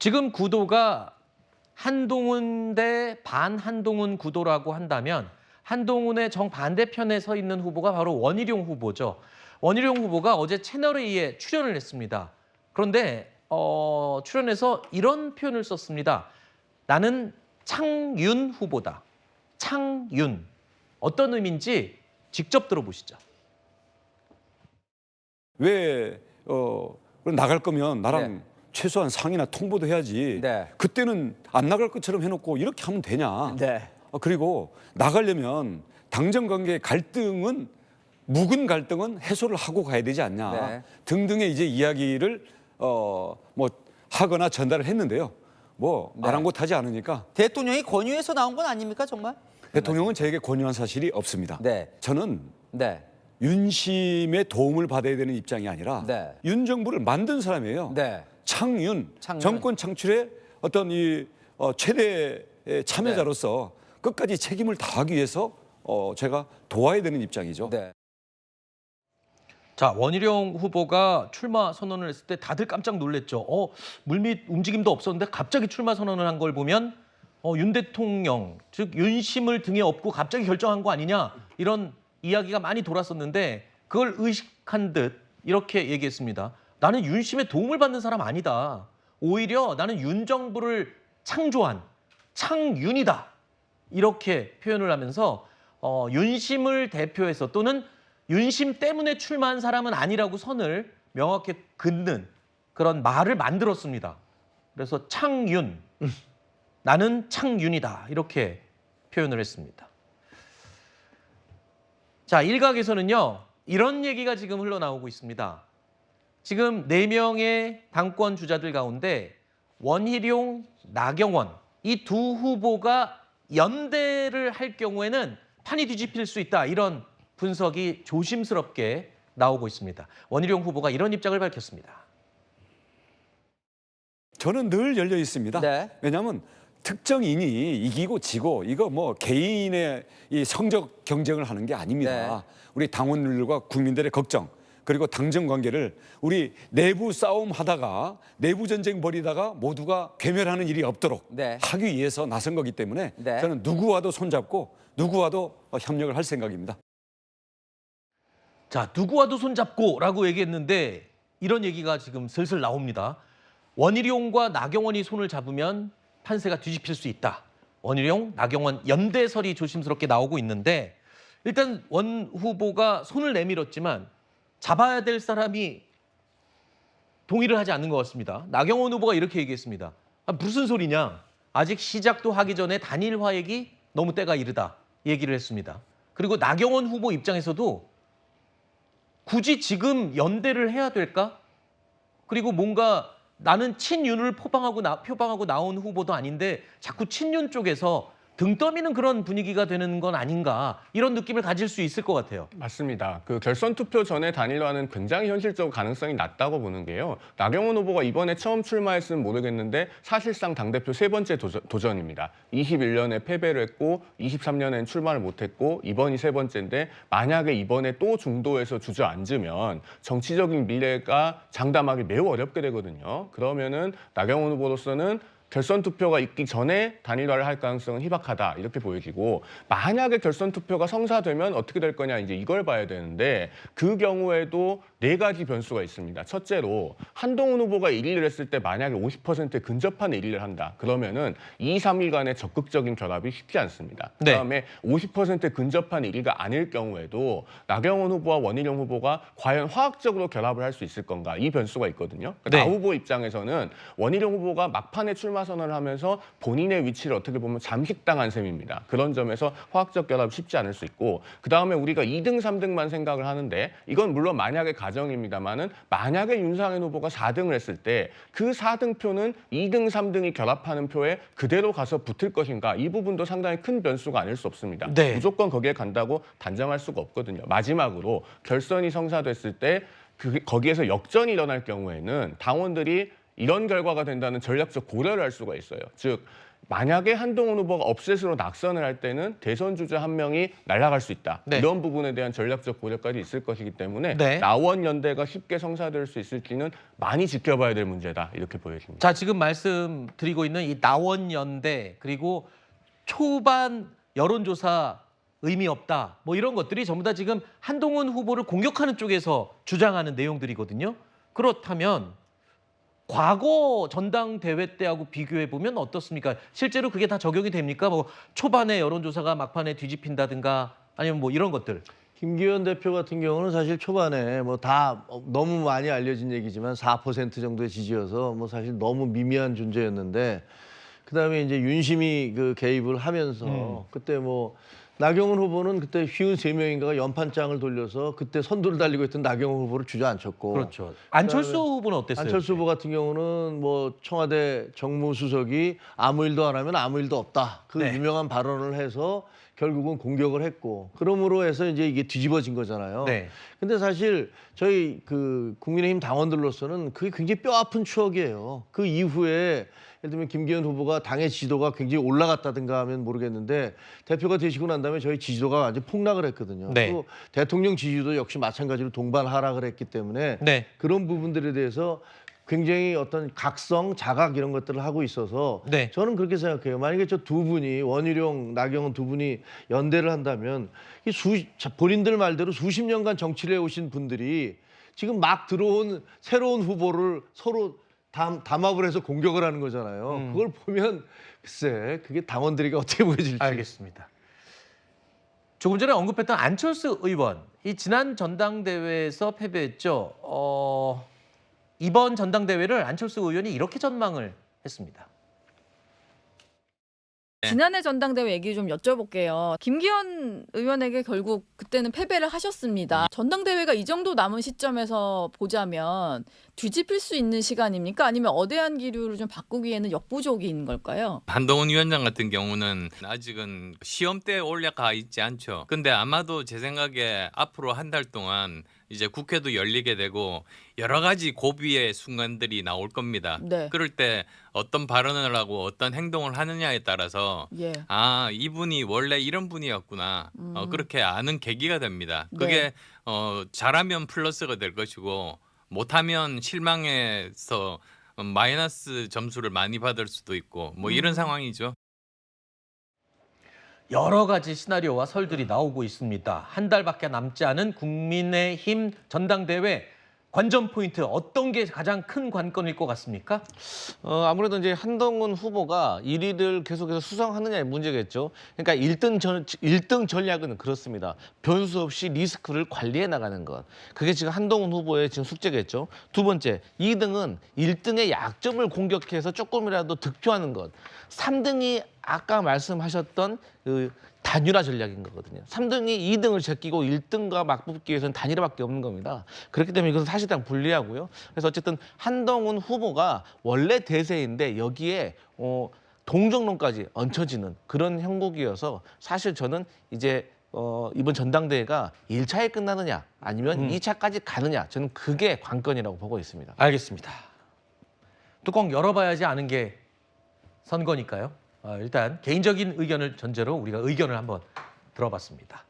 지금 구도가 한동훈 대 반한동훈 구도라고 한다면 한동훈의 정반대편에 서 있는 후보가 바로 원희룡 후보죠. 원희룡 후보가 어제 채널A에 출연을 했습니다. 그런데 출연해서 이런 표현을 썼습니다. 나는 창윤 후보다. 창윤. 어떤 의미인지 직접 들어보시죠. 왜 나갈 거면 나랑 최소한 상의나 통보도 해야지. 그때는 안 나갈 것처럼 해놓고 이렇게 하면 되냐. 그리고 나가려면 당정 관계 갈등은 묵은 갈등은 해소를 하고 가야 되지 않냐. 등등의 이제 이야기를 뭐 하거나 전달을 했는데요. 뭐 아랑곳하지 않으니까. 대통령이 권유해서 나온 건 아닙니까 정말? 대통령은 저에게 권유한 사실이 없습니다. 저는 윤심의 도움을 받아야 되는 입장이 아니라 윤 정부를 만든 사람이에요. 창윤, 정권 창출의 어떤 이 최대 참여자로서 끝까지 책임을 다하기 위해서 제가 도와야 되는 입장이죠. 자, 원희룡 후보가 출마 선언을 했을 때 다들 깜짝 놀랐죠. 물밑 움직임도 없었는데 갑자기 출마 선언을 한 걸 보면 윤 대통령, 즉 윤심을 등에 업고 갑자기 결정한 거 아니냐 이런 이야기가 많이 돌았었는데 그걸 의식한 듯 이렇게 얘기했습니다. 나는 윤심의 도움을 받는 사람 아니다. 오히려 나는 윤 정부를 창조한 창윤이다. 이렇게 표현을 하면서 윤심을 대표해서 또는 윤심 때문에 출마한 사람은 아니라고 선을 명확히 긋는 그런 말을 만들었습니다. 그래서 창윤, 나는 창윤이다 이렇게 표현을 했습니다. 자, 일각에서는요 이런 얘기가 지금 흘러나오고 있습니다. 지금 4명의 당권 주자들 가운데 원희룡, 나경원 이 두 후보가 연대를 할 경우에는 판이 뒤집힐 수 있다 이런 분석이 조심스럽게 나오고 있습니다. 원희룡 후보가 이런 입장을 밝혔습니다. 저는 늘 열려 있습니다. 왜냐하면 특정인이 이기고 지고 이거 뭐 개인의 이 성적 경쟁을 하는 게 아닙니다. 우리 당원들과 국민들의 걱정 그리고 당정 관계를 우리 내부 싸움 하다가 내부 전쟁 벌이다가 모두가 괴멸하는 일이 없도록 하기 위해서 나선 거기 때문에 저는 누구와도 손잡고 누구와도 협력을 할 생각입니다. 자, 누구와도 손잡고라고 얘기했는데 이런 얘기가 지금 슬슬 나옵니다. 원희룡과 나경원이 손을 잡으면 판세가 뒤집힐 수 있다. 원희룡, 나경원 연대설이 조심스럽게 나오고 있는데 일단 원 후보가 손을 내밀었지만 잡아야 될 사람이 동의를 하지 않는 것 같습니다. 나경원 후보가 이렇게 얘기했습니다. 무슨 소리냐. 아직 시작도 하기 전에 단일 화해기 너무 때가 이르다 얘기를 했습니다. 그리고 나경원 후보 입장에서도 굳이 지금 연대를 해야 될까? 그리고 뭔가 나는 친윤을 표방하고 나온 후보도 아닌데 자꾸 친윤 쪽에서 등 떠미는 그런 분위기가 되는 건 아닌가 이런 느낌을 가질 수 있을 것 같아요. 맞습니다. 그 결선 투표 전에 단일화는 굉장히 현실적 가능성이 낮다고 보는 게요. 나경원 후보가 이번에 처음 출마했으면 모르겠는데 사실상 당대표 3번째 도전입니다. 21년에 패배를 했고 23년엔 출마를 못했고 이번이 3번째인데 만약에 이번에 또 중도에서 주저앉으면 정치적인 미래가 장담하기 매우 어렵게 되거든요. 그러면은 나경원 후보로서는 결선 투표가 있기 전에 단일화를 할 가능성은 희박하다 이렇게 보여지고 만약에 결선 투표가 성사되면 어떻게 될 거냐 이제 이걸 봐야 되는데 그 경우에도 4가지 변수가 있습니다. 첫째로 한동훈 후보가 1위를 했을 때 만약에 50%에 근접한 1위를 한다. 그러면은 2, 3위 간의 적극적인 결합이 쉽지 않습니다. 그다음에 50%에 근접한 1위가 아닐 경우에도 나경원 후보와 원희룡 후보가 과연 화학적으로 결합을 할 수 있을 건가 이 변수가 있거든요. 나 후보 입장에서는 원희룡 후보가 막판에 출마 선언을 하면서 본인의 위치를 어떻게 보면 잠식당한 셈입니다. 그런 점에서 화학적 결합이 쉽지 않을 수 있고 그다음에 우리가 2등, 3등만 생각을 하는데 이건 물론 만약의 가정입니다만은 만약에 윤상현 후보가 4등을 했을 때 그 4등 표는 2등, 3등이 결합하는 표에 그대로 가서 붙을 것인가 이 부분도 상당히 큰 변수가 아닐 수 없습니다. 무조건 거기에 간다고 단정할 수가 없거든요. 마지막으로 결선이 성사됐을 때 거기에서 역전이 일어날 경우에는 당원들이 이런 결과가 된다는 전략적 고려를 할 수가 있어요. 즉 만약에 한동훈 후보가 업셋으로 낙선을 할 때는 대선 주자 한 명이 날아갈 수 있다. 네. 이런 부분에 대한 전략적 고려까지 있을 것이기 때문에 네. 나원 연대가 쉽게 성사될 수 있을지는 많이 지켜봐야 될 문제다. 이렇게 보여집니다. 자, 지금 말씀드리고 있는 이 나원연대 그리고 초반 여론조사 의미 없다. 뭐 이런 것들이 전부 다 지금 한동훈 후보를 공격하는 쪽에서 주장하는 내용들이거든요. 그렇다면 과거 전당대회 때하고 비교해 보면 어떻습니까? 실제로 그게 다 적용이 됩니까? 뭐 초반에 여론조사가 막판에 뒤집힌다든가 아니면 뭐 이런 것들. 김기현 대표 같은 경우는 사실 초반에 뭐 다 너무 많이 알려진 얘기지만 4% 정도의 지지여서 뭐 사실 너무 미미한 존재였는데 그다음에 이제 윤심이 그 개입을 하면서 그때 뭐 나경원 후보는 그때 53명인가가 연판장을 돌려서 그때 선두를 달리고 있던 나경원 후보를 주저앉혔고 그렇죠. 안철수 후보는 어땠어요? 안철수 후보 같은 경우는 뭐 청와대 정무수석이 아무 일도 안 하면 아무 일도 없다. 그 네. 유명한 발언을 해서 결국은 공격을 했고 그러므로 해서 이제 이게 뒤집어진 거잖아요. 네. 근데 사실 저희 그 국민의힘 당원들로서는 그게 굉장히 뼈아픈 추억이에요. 그 이후에 예를 들면 김기현 후보가 당의 지지도가 굉장히 올라갔다든가 하면 모르겠는데 대표가 되시고 난 다음에 저희 지지도가 완전 폭락을 했거든요. 네. 또 대통령 지지도 역시 마찬가지로 동반 하락을 했기 때문에 네. 그런 부분들에 대해서 굉장히 어떤 각성, 자각 이런 것들을 하고 있어서 네. 저는 그렇게 생각해요. 만약에 저 두 분이 원희룡, 나경원 두 분이 연대를 한다면 본인들 말대로 수십 년간 정치를 해오신 분들이 지금 막 들어온 새로운 후보를 서로 담합을 해서 공격을 하는 거잖아요. 그걸 보면 글쎄 그게 당원들에게 어떻게 보여질지. 알겠습니다. 조금 전에 언급했던 안철수 의원, 이 지난 전당대회에서 패배했죠. 이번 전당대회를 안철수 의원이 이렇게 전망을 했습니다. 지난해 전당대회 얘기 좀 여쭤볼게요. 김기현 의원에게 결국 그때는 패배를 하셨습니다. 전당대회가 이 정도 남은 시점에서 보자면 뒤집힐 수 있는 시간입니까? 아니면 어대한 기류를 좀 바꾸기에는 역부족인 걸까요? 한동훈 위원장 같은 경우는 아직은 시험대에 올라가 있지 않죠. 근데 아마도 제 생각에 앞으로 한 달 동안 이제 국회도 열리게 되고 여러 가지 고비의 순간들이 나올 겁니다. 네. 그럴 때 어떤 발언을 하고 어떤 행동을 하느냐에 따라서 예. 아, 이분이 원래 이런 분이었구나. 그렇게 아는 계기가 됩니다. 그게 잘하면 플러스가 될 것이고 못하면 실망해서 마이너스 점수를 많이 받을 수도 있고 뭐 이런 상황이죠. 여러 가지 시나리오와 설들이 나오고 있습니다. 한 달밖에 남지 않은 국민의힘 전당대회 관전 포인트 어떤 게 가장 큰 관건일 것 같습니까? 아무래도 이제 한동훈 후보가 1위를 계속해서 수성하느냐의 문제겠죠. 그러니까 1등 전략은 그렇습니다. 변수 없이 리스크를 관리해 나가는 것. 그게 지금 한동훈 후보의 지금 숙제겠죠. 두 번째, 2등은 1등의 약점을 공격해서 조금이라도 득표하는 것. 3등이 아까 말씀하셨던 그 단일화 전략인 거거든요. 3등이 2등을 제끼고 1등과 맞붙기 위해서는 단일화밖에 없는 겁니다. 그렇기 때문에 이것은 사실상 불리하고요. 그래서 어쨌든 한동훈 후보가 원래 대세인데 여기에 동정론까지 얹혀지는 그런 형국이어서 사실 저는 이제 이번 전당대회가 1차에 끝나느냐 아니면 2차까지 가느냐 저는 그게 관건이라고 보고 있습니다. 알겠습니다. 뚜껑 열어봐야지 아는 게 선거니까요. 일단 개인적인 의견을 전제로 우리가 의견을 한번 들어봤습니다.